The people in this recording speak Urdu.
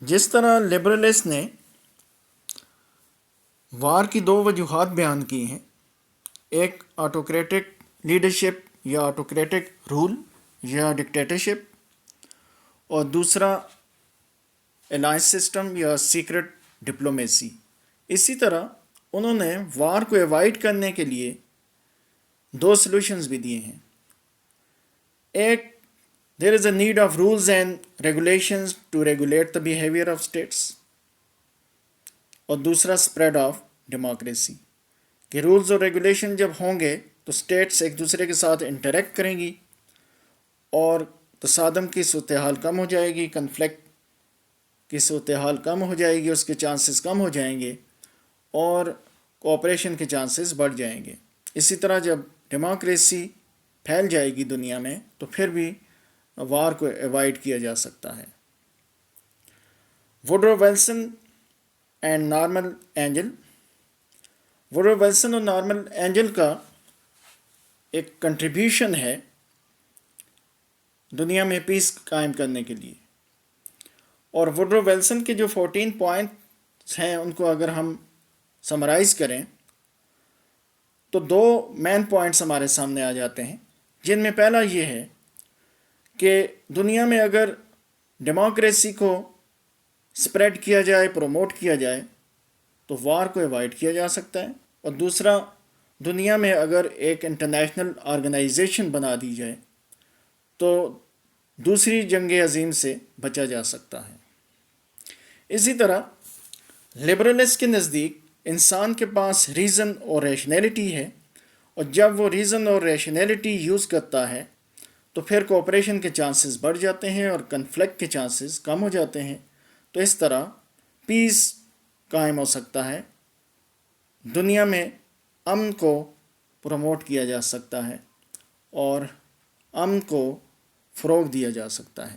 جس طرح لبرلسٹ نے وار کی دو وجوہات بیان کی ہیں، ایک آٹوکریٹک لیڈرشپ یا آٹوکریٹک رول یا ڈکٹیٹرشپ، اور دوسرا الائنس سسٹم یا سیکرٹ ڈپلومیسی۔ اسی طرح انہوں نے وار کو ایوائڈ کرنے کے لیے دو سلوشنز بھی دیے ہیں۔ ایک، there is a need of rules and regulations to regulate the behaviour of states, اور دوسرا اسپریڈ آف ڈیموکریسی، کہ رولز اور ریگولیشن جب ہوں گے تو اسٹیٹس ایک دوسرے کے ساتھ انٹریکٹ کریں گی اور تصادم کی صورتحال کم ہو جائے گی، کنفلکٹ کی صورتحال کم ہو جائے گی، اس کے چانسز کم ہو جائیں گے اور کوآپریشن کے چانسز بڑھ جائیں گے۔ اسی طرح جب ڈیموکریسی پھیل جائے گی دنیا میں تو پھر بھی وار کو ایوائڈ کیا جا سکتا ہے۔ Woodrow Wilson and Norman Angell. Woodrow Wilson اور نارمن اینجل کا ایک کنٹریبیوشن ہے دنیا میں پیس قائم کرنے کے لیے، اور ووڈرو ویلسن کے جو 14 پوائنٹس ہیں ان کو اگر ہم سمرائز کریں تو دو مین پوائنٹس ہمارے سامنے آ جاتے ہیں، جن میں پہلا یہ ہے کہ دنیا میں اگر ڈیموکریسی کو سپریڈ کیا جائے، پروموٹ کیا جائے تو وار کو ایوائڈ کیا جا سکتا ہے، اور دوسرا، دنیا میں اگر ایک انٹرنیشنل آرگنائزیشن بنا دی جائے تو دوسری جنگ عظیم سے بچا جا سکتا ہے۔ اسی طرح لبرلسٹ کے نزدیک انسان کے پاس ریزن اور ریشنیلٹی ہے، اور جب وہ ریزن اور ریشنیلٹی یوز کرتا ہے تو پھر کوآپریشن کے چانسز بڑھ جاتے ہیں اور کنفلکٹ کے چانسز کم ہو جاتے ہیں، تو اس طرح پیس قائم ہو سکتا ہے، دنیا میں امن کو پروموٹ کیا جا سکتا ہے اور امن کو فروغ دیا جا سکتا ہے۔